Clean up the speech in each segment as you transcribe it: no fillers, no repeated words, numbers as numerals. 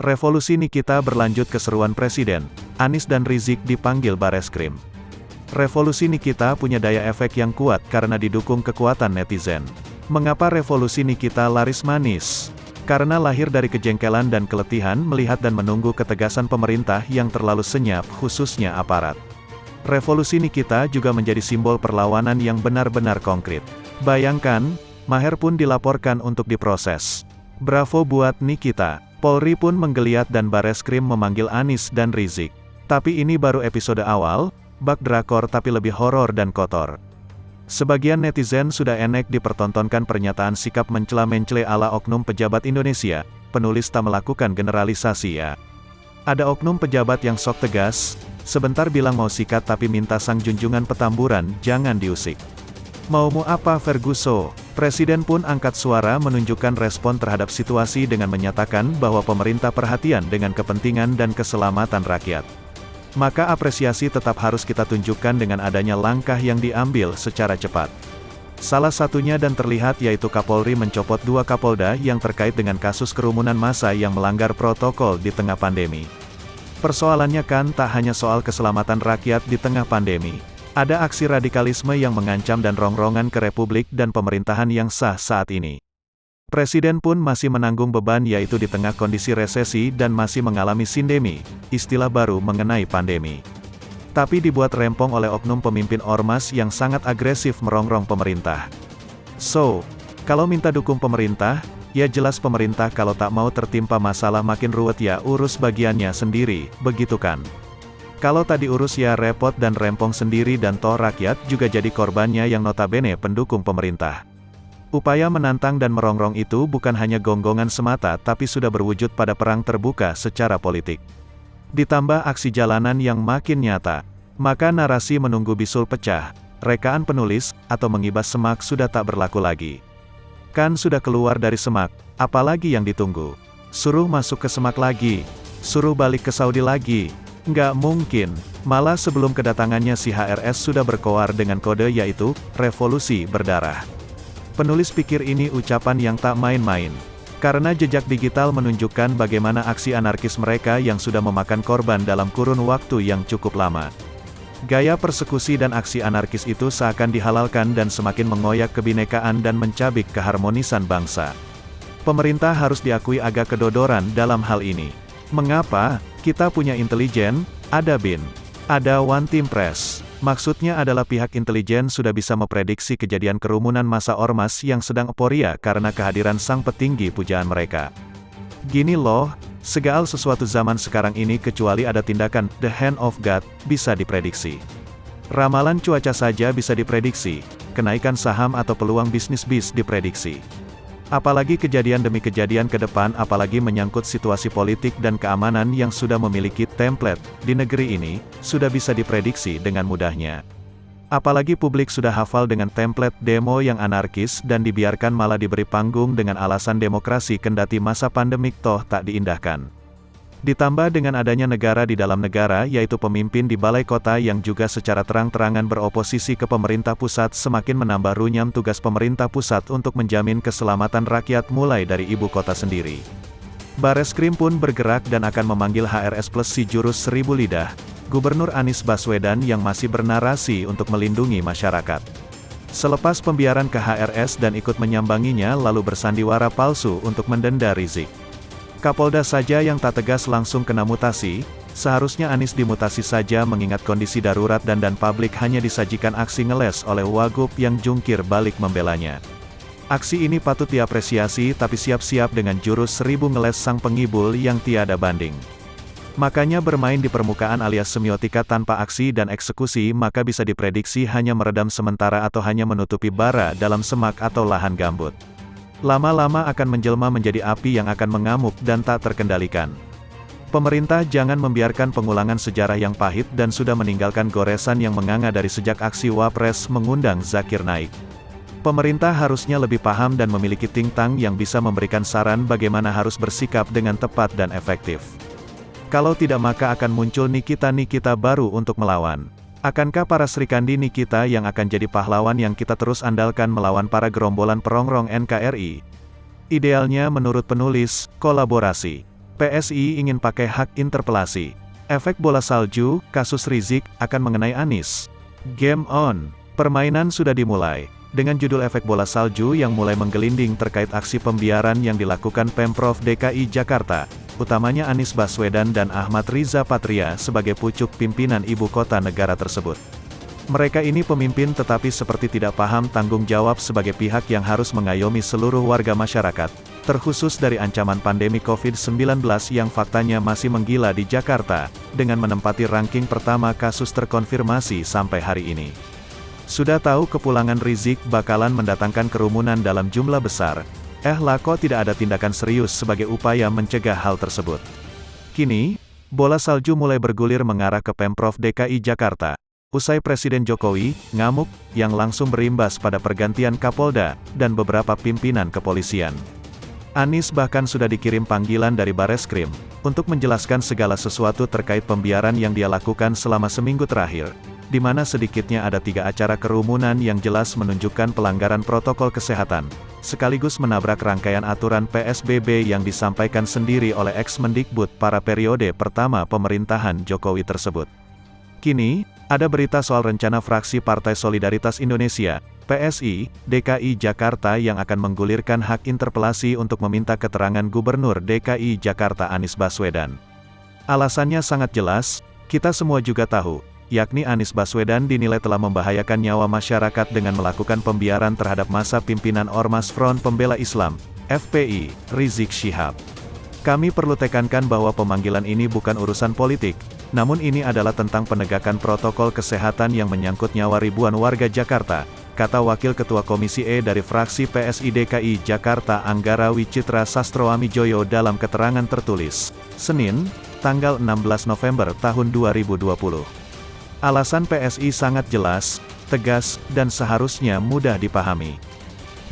Revolusi Nikita berlanjut keseruan Presiden, Anies dan Rizik dipanggil Bareskrim. Revolusi Nikita punya daya efek yang kuat karena didukung kekuatan netizen. Mengapa revolusi Nikita laris manis? Karena lahir dari kejengkelan dan keletihan melihat dan menunggu ketegasan pemerintah yang terlalu senyap, khususnya aparat. Revolusi Nikita juga menjadi simbol perlawanan yang benar-benar konkret. Bayangkan, Maher pun dilaporkan untuk diproses. Bravo buat Nikita. Polri pun menggeliat dan Bareskrim memanggil Anies dan Rizik. Tapi ini baru episode awal, bak drakor tapi lebih horor dan kotor. Sebagian netizen sudah enek dipertontonkan pernyataan sikap mencela-mencela ala oknum pejabat Indonesia, penulis tak melakukan generalisasi ya. Ada oknum pejabat yang sok tegas, sebentar bilang mau sikat tapi minta sang junjungan Petamburan jangan diusik. Maumu apa Ferguson? Presiden pun angkat suara menunjukkan respon terhadap situasi dengan menyatakan bahwa pemerintah perhatian dengan kepentingan dan keselamatan rakyat. Maka apresiasi tetap harus kita tunjukkan dengan adanya langkah yang diambil secara cepat. Salah satunya dan terlihat yaitu Kapolri mencopot 2 Kapolda yang terkait dengan kasus kerumunan massa yang melanggar protokol di tengah pandemi. Persoalannya kan tak hanya soal keselamatan rakyat di tengah pandemi. Ada aksi radikalisme yang mengancam dan rongrongan ke Republik dan pemerintahan yang sah saat ini. Presiden pun masih menanggung beban yaitu di tengah kondisi resesi dan masih mengalami sindemi, istilah baru mengenai pandemi. Tapi dibuat rempong oleh oknum pemimpin ormas yang sangat agresif merongrong pemerintah. So, kalau minta dukung pemerintah, ya jelas pemerintah kalau tak mau tertimpa masalah makin ruwet ya urus bagiannya sendiri, begitu kan? Kalau tak diurus ya repot dan rempong sendiri dan toh rakyat juga jadi korbannya yang notabene pendukung pemerintah. Upaya menantang dan merongrong itu bukan hanya gonggongan semata tapi sudah berwujud pada perang terbuka secara politik. Ditambah aksi jalanan yang makin nyata, maka narasi menunggu bisul pecah, rekaan penulis, atau mengibas semak sudah tak berlaku lagi. Kan sudah keluar dari semak, apalagi yang ditunggu? Suruh masuk ke semak lagi, suruh balik ke Saudi lagi. Nggak mungkin, malah sebelum kedatangannya si HRS sudah berkoar dengan kode yaitu, revolusi berdarah. Penulis pikir ini ucapan yang tak main-main. Karena jejak digital menunjukkan bagaimana aksi anarkis mereka yang sudah memakan korban dalam kurun waktu yang cukup lama. Gaya persekusi dan aksi anarkis itu seakan dihalalkan dan semakin mengoyak kebinekaan dan mencabik keharmonisan bangsa. Pemerintah harus diakui agak kedodoran dalam hal ini. Mengapa? Kita punya intelijen, ada BIN, ada One Team Press. Maksudnya adalah pihak intelijen sudah bisa memprediksi kejadian kerumunan massa ormas yang sedang euforia karena kehadiran sang petinggi pujaan mereka. Gini loh, segala sesuatu zaman sekarang ini kecuali ada tindakan the hand of God, bisa diprediksi. Ramalan cuaca saja bisa diprediksi, kenaikan saham atau peluang bisnis diprediksi. Apalagi kejadian demi kejadian ke depan apalagi menyangkut situasi politik dan keamanan yang sudah memiliki template, di negeri ini, sudah bisa diprediksi dengan mudahnya. Apalagi publik sudah hafal dengan template demo yang anarkis dan dibiarkan malah diberi panggung dengan alasan demokrasi kendati masa pandemik toh tak diindahkan. Ditambah dengan adanya negara di dalam negara yaitu pemimpin di balai kota yang juga secara terang-terangan beroposisi ke pemerintah pusat semakin menambah runyam tugas pemerintah pusat untuk menjamin keselamatan rakyat mulai dari ibu kota sendiri. Bareskrim pun bergerak dan akan memanggil HRS plus si jurus 1000 lidah, Gubernur Anies Baswedan yang masih bernarasi untuk melindungi masyarakat. Selepas pembiaran ke HRS dan ikut menyambanginya lalu bersandiwara palsu untuk mendenda Rizik. Kapolda saja yang tak tegas langsung kena mutasi, seharusnya Anies dimutasi saja mengingat kondisi darurat dan publik hanya disajikan aksi ngeles oleh Wagub yang jungkir balik membelanya. Aksi ini patut diapresiasi tapi siap-siap dengan jurus 1000 ngeles sang pengibul yang tiada banding. Makanya bermain di permukaan alias semiotika tanpa aksi dan eksekusi maka bisa diprediksi hanya meredam sementara atau hanya menutupi bara dalam semak atau lahan gambut. Lama-lama akan menjelma menjadi api yang akan mengamuk dan tak terkendalikan. Pemerintah jangan membiarkan pengulangan sejarah yang pahit dan sudah meninggalkan goresan yang menganga dari sejak aksi Wapres mengundang Zakir Naik. Pemerintah harusnya lebih paham dan memiliki think tank yang bisa memberikan saran bagaimana harus bersikap dengan tepat dan efektif. Kalau tidak maka akan muncul Nikita-Nikita baru untuk melawan. Akankah para Srikandi Nikita yang akan jadi pahlawan yang kita terus andalkan melawan para gerombolan perongrong NKRI? Idealnya menurut penulis, kolaborasi. PSI ingin pakai hak interpelasi. Efek bola salju, kasus Rizik, akan mengenai Anies. Game on. Permainan sudah dimulai. Dengan judul efek bola salju yang mulai menggelinding terkait aksi pembiaran yang dilakukan Pemprov DKI Jakarta, utamanya Anies Baswedan dan Ahmad Riza Patria sebagai pucuk pimpinan ibu kota negara tersebut. Mereka ini pemimpin tetapi seperti tidak paham tanggung jawab sebagai pihak yang harus mengayomi seluruh warga masyarakat, terkhusus dari ancaman pandemi COVID-19 yang faktanya masih menggila di Jakarta, dengan menempati ranking pertama kasus terkonfirmasi sampai hari ini. Sudah tahu kepulangan Rizik bakalan mendatangkan kerumunan dalam jumlah besar, lah kok tidak ada tindakan serius sebagai upaya mencegah hal tersebut. Kini, bola salju mulai bergulir mengarah ke Pemprov DKI Jakarta. Usai Presiden Jokowi ngamuk, yang langsung berimbas pada pergantian Kapolda dan beberapa pimpinan kepolisian. Anies bahkan sudah dikirim panggilan dari Bareskrim untuk menjelaskan segala sesuatu terkait pembiaran yang dia lakukan selama seminggu terakhir, di mana sedikitnya ada 3 acara kerumunan yang jelas menunjukkan pelanggaran protokol kesehatan, sekaligus menabrak rangkaian aturan PSBB yang disampaikan sendiri oleh ex-Mendikbud pada periode pertama pemerintahan Jokowi tersebut. Kini, ada berita soal rencana fraksi Partai Solidaritas Indonesia, PSI, DKI Jakarta yang akan menggulirkan hak interpelasi untuk meminta keterangan Gubernur DKI Jakarta Anies Baswedan. Alasannya sangat jelas, kita semua juga tahu, yakni Anies Baswedan dinilai telah membahayakan nyawa masyarakat dengan melakukan pembiaran terhadap masa pimpinan Ormas Front Pembela Islam, FPI, Rizik Syihab. Kami perlu tekankan bahwa pemanggilan ini bukan urusan politik, namun ini adalah tentang penegakan protokol kesehatan yang menyangkut nyawa ribuan warga Jakarta, kata Wakil Ketua Komisi E dari fraksi PSI DKI Jakarta Anggara Wicitra Sastroamijoyo dalam keterangan tertulis, Senin, tanggal 16 November tahun 2020. Alasan PSI sangat jelas, tegas, dan seharusnya mudah dipahami.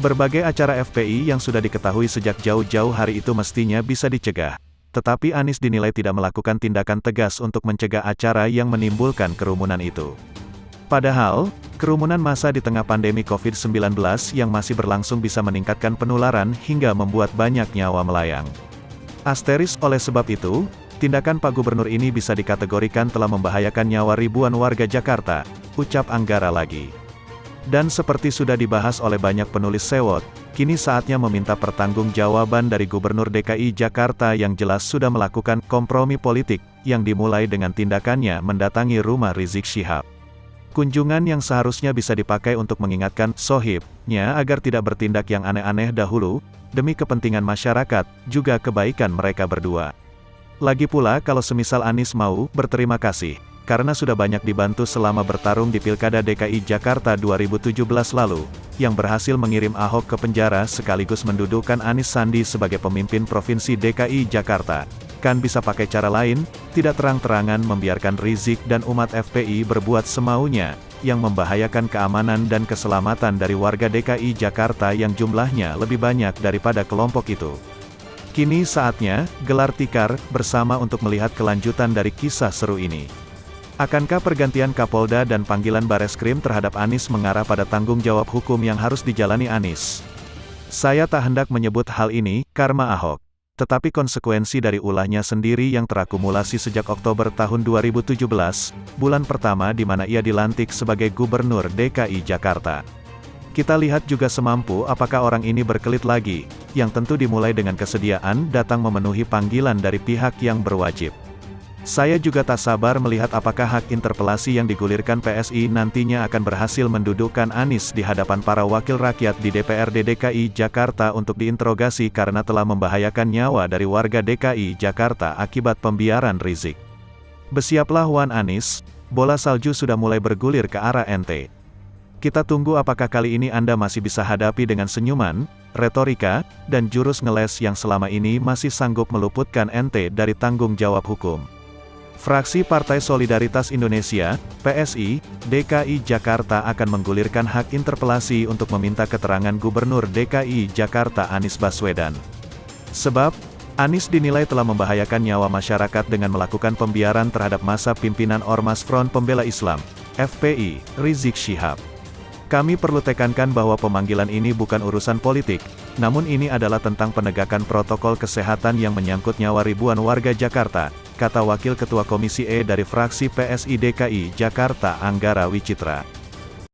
Berbagai acara FPI yang sudah diketahui sejak jauh-jauh hari itu mestinya bisa dicegah. Tetapi Anies dinilai tidak melakukan tindakan tegas untuk mencegah acara yang menimbulkan kerumunan itu. Padahal, kerumunan massa di tengah pandemi COVID-19 yang masih berlangsung bisa meningkatkan penularan hingga membuat banyak nyawa melayang. Asteris oleh sebab itu, tindakan Pak Gubernur ini bisa dikategorikan telah membahayakan nyawa ribuan warga Jakarta, ucap Anggara lagi. Dan seperti sudah dibahas oleh banyak penulis sewot, kini saatnya meminta pertanggungjawaban dari Gubernur DKI Jakarta yang jelas sudah melakukan kompromi politik, yang dimulai dengan tindakannya mendatangi rumah Rizik Syihab. Kunjungan yang seharusnya bisa dipakai untuk mengingatkan sohibnya agar tidak bertindak yang aneh-aneh dahulu, demi kepentingan masyarakat, juga kebaikan mereka berdua. Lagi pula kalau semisal Anies mau berterima kasih, karena sudah banyak dibantu selama bertarung di Pilkada DKI Jakarta 2017 lalu, yang berhasil mengirim Ahok ke penjara sekaligus mendudukkan Anies Sandi sebagai pemimpin Provinsi DKI Jakarta. Kan bisa pakai cara lain, tidak terang-terangan membiarkan Rizik dan umat FPI berbuat semaunya, yang membahayakan keamanan dan keselamatan dari warga DKI Jakarta yang jumlahnya lebih banyak daripada kelompok itu. Kini saatnya, gelar tikar, bersama untuk melihat kelanjutan dari kisah seru ini. Akankah pergantian Kapolda dan panggilan Bareskrim terhadap Anies mengarah pada tanggung jawab hukum yang harus dijalani Anies? Saya tak hendak menyebut hal ini, karma Ahok. Tetapi konsekuensi dari ulahnya sendiri yang terakumulasi sejak Oktober tahun 2017, bulan pertama di mana ia dilantik sebagai Gubernur DKI Jakarta. Kita lihat juga semampu apakah orang ini berkelit lagi, yang tentu dimulai dengan kesediaan datang memenuhi panggilan dari pihak yang berwajib. Saya juga tak sabar melihat apakah hak interpelasi yang digulirkan PSI nantinya akan berhasil mendudukkan Anies di hadapan para wakil rakyat di DPRD DKI Jakarta untuk diinterogasi karena telah membahayakan nyawa dari warga DKI Jakarta akibat pembiaran Rizik. Bersiaplah Wan Anies, bola salju sudah mulai bergulir ke arah ente. Kita tunggu apakah kali ini Anda masih bisa hadapi dengan senyuman, retorika, dan jurus ngeles yang selama ini masih sanggup meluputkan ente dari tanggung jawab hukum. Fraksi Partai Solidaritas Indonesia, PSI, DKI Jakarta akan menggulirkan hak interpelasi untuk meminta keterangan Gubernur DKI Jakarta Anies Baswedan. Sebab, Anies dinilai telah membahayakan nyawa masyarakat dengan melakukan pembiaran terhadap masa pimpinan Ormas Front Pembela Islam, FPI, Rizik Syihab. Kami perlu tekankan bahwa pemanggilan ini bukan urusan politik, Namun ini adalah tentang penegakan protokol kesehatan yang menyangkut nyawa ribuan warga Jakarta, kata Wakil Ketua Komisi E dari fraksi PSI DKI Jakarta Anggara Wicitra.